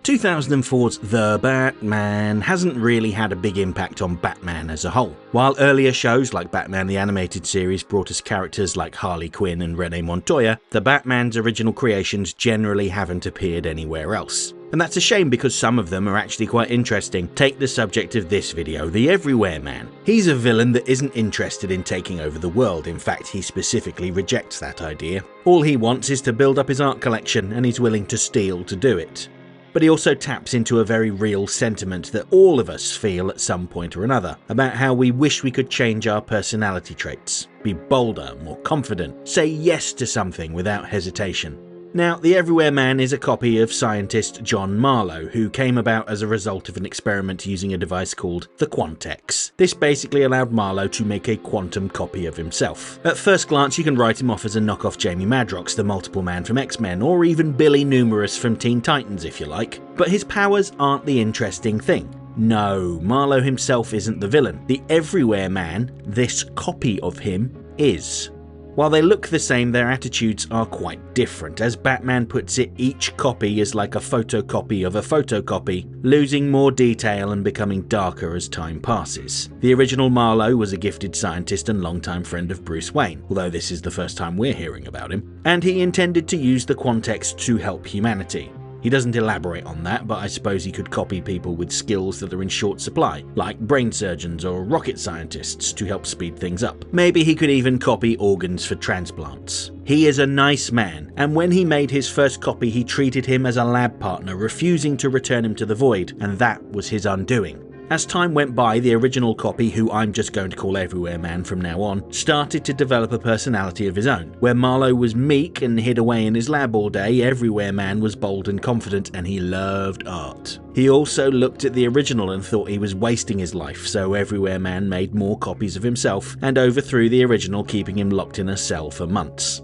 2004's The Batman hasn't really had a big impact on Batman as a whole. While earlier shows like Batman the Animated Series brought us characters like Harley Quinn and Renee Montoya, the Batman's original creations generally haven't appeared anywhere else. And that's a shame because some of them are actually quite interesting. Take the subject of this video, the Everywhere Man. He's a villain that isn't interested in taking over the world. In fact, he specifically rejects that idea. All he wants is to build up his art collection, and he's willing to steal to do it. But he also taps into a very real sentiment that all of us feel at some point or another, about how we wish we could change our personality traits, be bolder, more confident, say yes to something without hesitation. Now, the Everywhere Man is a copy of scientist John Marlowe, who came about as a result of an experiment using a device called the Quantex. This basically allowed Marlowe to make a quantum copy of himself. At first glance, you can write him off as a knockoff Jamie Madrox, the Multiple Man from X-Men, or even Billy Numerous from Teen Titans if you like. But his powers aren't the interesting thing. No, Marlowe himself isn't the villain. The Everywhere Man, this copy of him, is. While they look the same, their attitudes are quite different. As Batman puts it, each copy is like a photocopy of a photocopy, losing more detail and becoming darker as time passes. The original Marlowe was a gifted scientist and longtime friend of Bruce Wayne, although this is the first time we're hearing about him, and he intended to use the Quantex to help humanity. He doesn't elaborate on that, but I suppose he could copy people with skills that are in short supply, like brain surgeons or rocket scientists to help speed things up. Maybe he could even copy organs for transplants. He is a nice man, and when he made his first copy he treated him as a lab partner, refusing to return him to the Void, and that was his undoing. As time went by, the original copy, who I'm just going to call Everywhere Man from now on, started to develop a personality of his own. Where Marlowe was meek and hid away in his lab all day, Everywhere Man was bold and confident, and he loved art. He also looked at the original and thought he was wasting his life, so Everywhere Man made more copies of himself and overthrew the original, keeping him locked in a cell for months.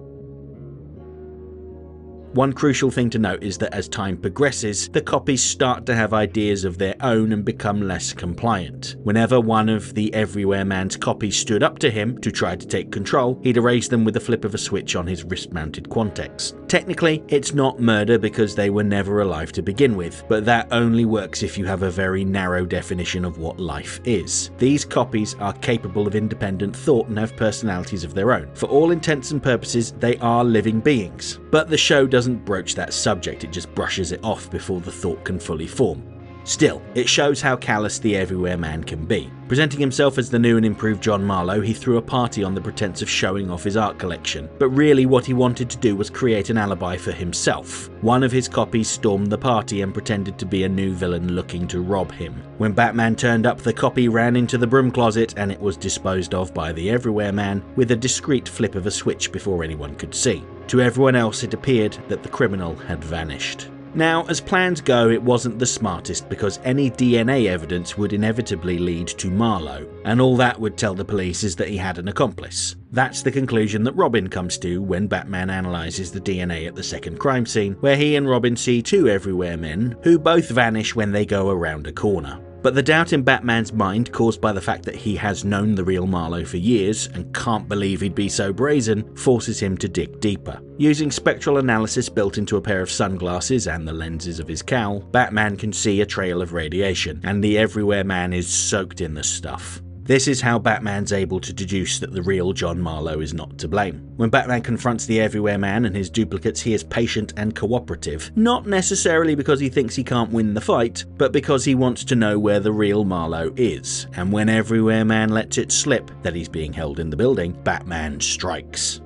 One crucial thing to note is that as time progresses, the copies start to have ideas of their own and become less compliant. Whenever one of the Everywhere Man's copies stood up to him to try to take control, he'd erase them with the flip of a switch on his wrist-mounted Quantex. Technically, it's not murder because they were never alive to begin with, but that only works if you have a very narrow definition of what life is. These copies are capable of independent thought and have personalities of their own. For all intents and purposes, they are living beings. But the show doesn't broach that subject, it just brushes it off before the thought can fully form. Still, it shows how callous the Everywhere Man can be. Presenting himself as the new and improved John Marlowe, he threw a party on the pretense of showing off his art collection, but really what he wanted to do was create an alibi for himself. One of his copies stormed the party and pretended to be a new villain looking to rob him. When Batman turned up, the copy ran into the broom closet and it was disposed of by the Everywhere Man with a discreet flip of a switch before anyone could see. To everyone else, it appeared that the criminal had vanished. Now, as plans go, it wasn't the smartest because any DNA evidence would inevitably lead to Marlowe, and all that would tell the police is that he had an accomplice. That's the conclusion that Robin comes to when Batman analyses the DNA at the second crime scene, where he and Robin see two Everywhere Men who both vanish when they go around a corner. But the doubt in Batman's mind, caused by the fact that he has known the real Marlowe for years and can't believe he'd be so brazen, forces him to dig deeper. Using spectral analysis built into a pair of sunglasses and the lenses of his cowl, Batman can see a trail of radiation, and the Everywhere Man is soaked in the stuff. This is how Batman's able to deduce that the real John Marlowe is not to blame. When Batman confronts the Everywhere Man and his duplicates, he is patient and cooperative, not necessarily because he thinks he can't win the fight, but because he wants to know where the real Marlowe is. And when Everywhere Man lets it slip that he's being held in the building, Batman strikes.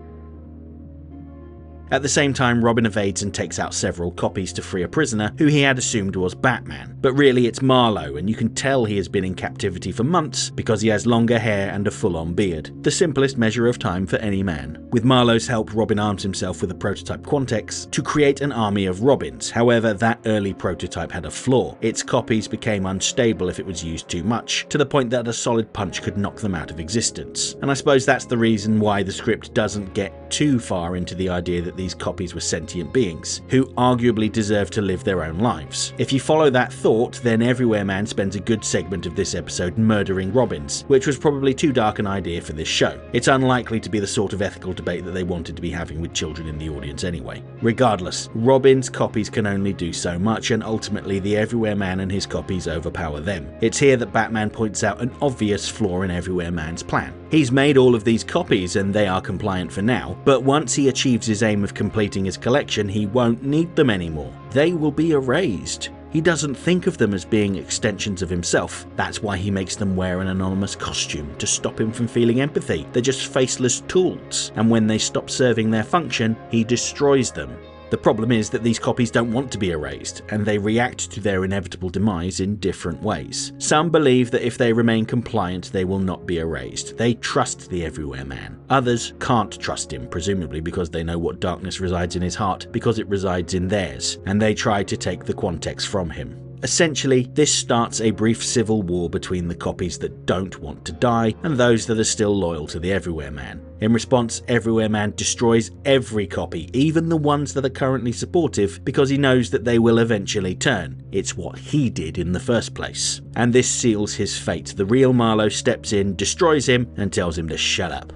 At the same time, Robin evades and takes out several copies to free a prisoner who he had assumed was Batman. But really it's Marlowe, and you can tell he has been in captivity for months because he has longer hair and a full-on beard. The simplest measure of time for any man. With Marlowe's help, Robin arms himself with a prototype Quantex to create an army of Robins. However, that early prototype had a flaw. Its copies became unstable if it was used too much, to the point that a solid punch could knock them out of existence. And I suppose that's the reason why the script doesn't get too far into the idea that the these copies were sentient beings, who arguably deserve to live their own lives. If you follow that thought, then Everywhere Man spends a good segment of this episode murdering Robins, which was probably too dark an idea for this show. It's unlikely to be the sort of ethical debate that they wanted to be having with children in the audience anyway. Regardless, Robin's copies can only do so much, and ultimately the Everywhere Man and his copies overpower them. It's here that Batman points out an obvious flaw in Everywhere Man's plan. He's made all of these copies and they are compliant for now, but once he achieves his aim of completing his collection, he won't need them anymore. They will be erased. He doesn't think of them as being extensions of himself. That's why he makes them wear an anonymous costume, to stop him from feeling empathy. They're just faceless tools, and when they stop serving their function, he destroys them. The problem is that these copies don't want to be erased, and they react to their inevitable demise in different ways. Some believe that if they remain compliant, they will not be erased. They trust the Everywhere Man. Others can't trust him, presumably because they know what darkness resides in his heart, because it resides in theirs, and they try to take the Quantex from him. Essentially, this starts a brief civil war between the copies that don't want to die and those that are still loyal to the Everywhere Man. In response, Everywhere Man destroys every copy, even the ones that are currently supportive, because he knows that they will eventually turn. It's what he did in the first place. And this seals his fate. The real Marlowe steps in, destroys him, and tells him to shut up.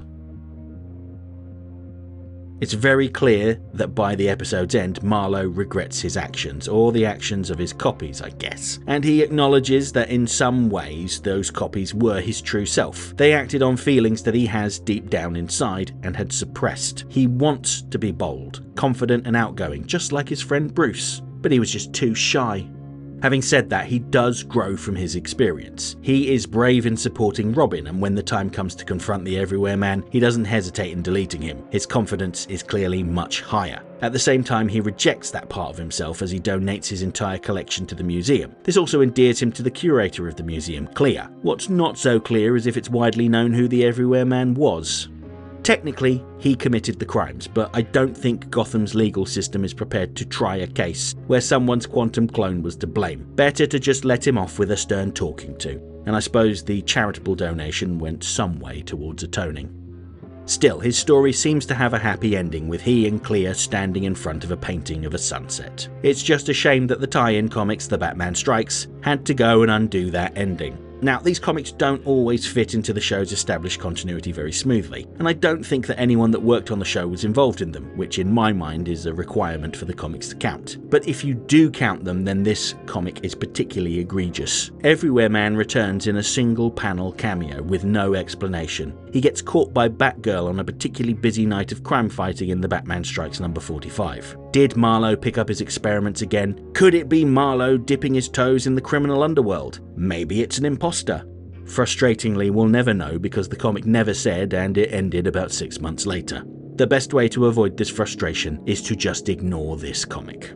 It's very clear that by the episode's end, Marlowe regrets his actions, or the actions of his copies, I guess. And he acknowledges that in some ways, those copies were his true self. They acted on feelings that he has deep down inside and had suppressed. He wants to be bold, confident and outgoing, just like his friend Bruce, but he was just too shy. Having said that, he does grow from his experience. He is brave in supporting Robin, and when the time comes to confront the Everywhere Man, he doesn't hesitate in deleting him. His confidence is clearly much higher. At the same time, he rejects that part of himself as he donates his entire collection to the museum. This also endears him to the curator of the museum, Clea. What's not so clear is if it's widely known who the Everywhere Man was. Technically, he committed the crimes, but I don't think Gotham's legal system is prepared to try a case where someone's quantum clone was to blame. Better to just let him off with a stern talking to. And I suppose the charitable donation went some way towards atoning. Still, his story seems to have a happy ending, with he and Clea standing in front of a painting of a sunset. It's just a shame that the tie-in comics The Batman Strikes had to go and undo that ending. Now, these comics don't always fit into the show's established continuity very smoothly, and I don't think that anyone that worked on the show was involved in them, which in my mind is a requirement for the comics to count. But if you do count them, then this comic is particularly egregious. Everywhere Man returns in a single panel cameo with no explanation. He gets caught by Batgirl on a particularly busy night of crime fighting in The Batman Strikes number 45. Did Marlowe pick up his experiments again? Could it be Marlowe dipping his toes in the criminal underworld? Maybe it's an imposter. Frustratingly, we'll never know because the comic never said, and it ended about 6 months later. The best way to avoid this frustration is to just ignore this comic.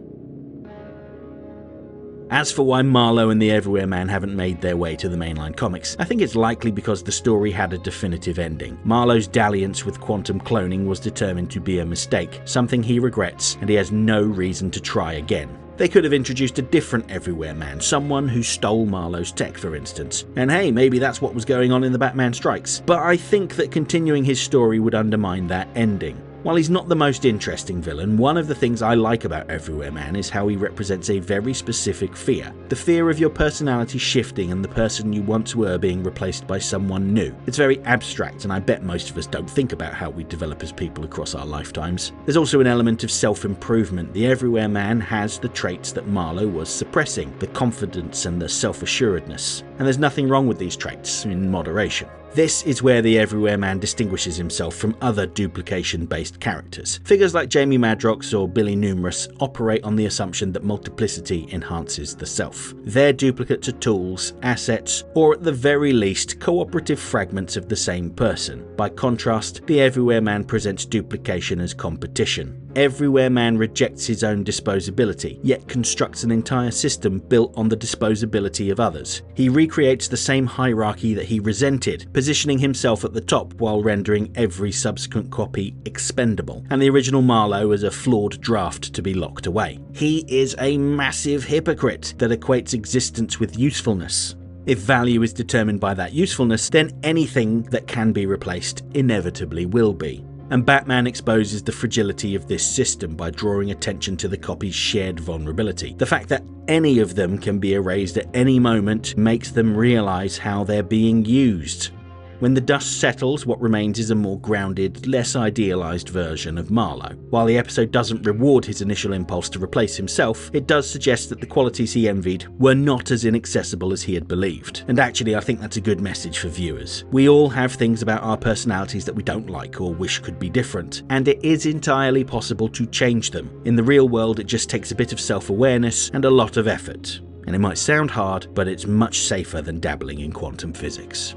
As for why Marlowe and the Everywhere Man haven't made their way to the mainline comics, I think it's likely because the story had a definitive ending. Marlowe's dalliance with quantum cloning was determined to be a mistake, something he regrets, and he has no reason to try again. They could have introduced a different Everywhere Man, someone who stole Marlowe's tech, for instance. And hey, maybe that's what was going on in The Batman Strikes. But I think that continuing his story would undermine that ending. While he's not the most interesting villain, one of the things I like about Everywhere Man is how he represents a very specific fear. The fear of your personality shifting and the person you once were being replaced by someone new. It's very abstract, and I bet most of us don't think about how we develop as people across our lifetimes. There's also an element of self-improvement. The Everywhere Man has the traits that Marlowe was suppressing, the confidence and the self-assuredness. And there's nothing wrong with these traits, in moderation. This is where the Everywhere Man distinguishes himself from other duplication-based characters. Figures like Jamie Madrox or Billy Numerous operate on the assumption that multiplicity enhances the self. Their duplicates are tools, assets, or at the very least, cooperative fragments of the same person. By contrast, the Everywhere Man presents duplication as competition. Everywhere Man rejects his own disposability, yet constructs an entire system built on the disposability of others. He recreates the same hierarchy that he resented, positioning himself at the top while rendering every subsequent copy expendable, and the original Marlowe as a flawed draft to be locked away. He is a massive hypocrite that equates existence with usefulness. If value is determined by that usefulness, then anything that can be replaced inevitably will be. and Batman exposes the fragility of this system by drawing attention to the copy's shared vulnerability. The fact that any of them can be erased at any moment makes them realize how they're being used. When the dust settles, what remains is a more grounded, less idealized version of Marlowe. While the episode doesn't reward his initial impulse to replace himself, it does suggest that the qualities he envied were not as inaccessible as he had believed. And actually, I think that's a good message for viewers. We all have things about our personalities that we don't like or wish could be different, and it is entirely possible to change them. In the real world, it just takes a bit of self-awareness and a lot of effort. And it might sound hard, but it's much safer than dabbling in quantum physics.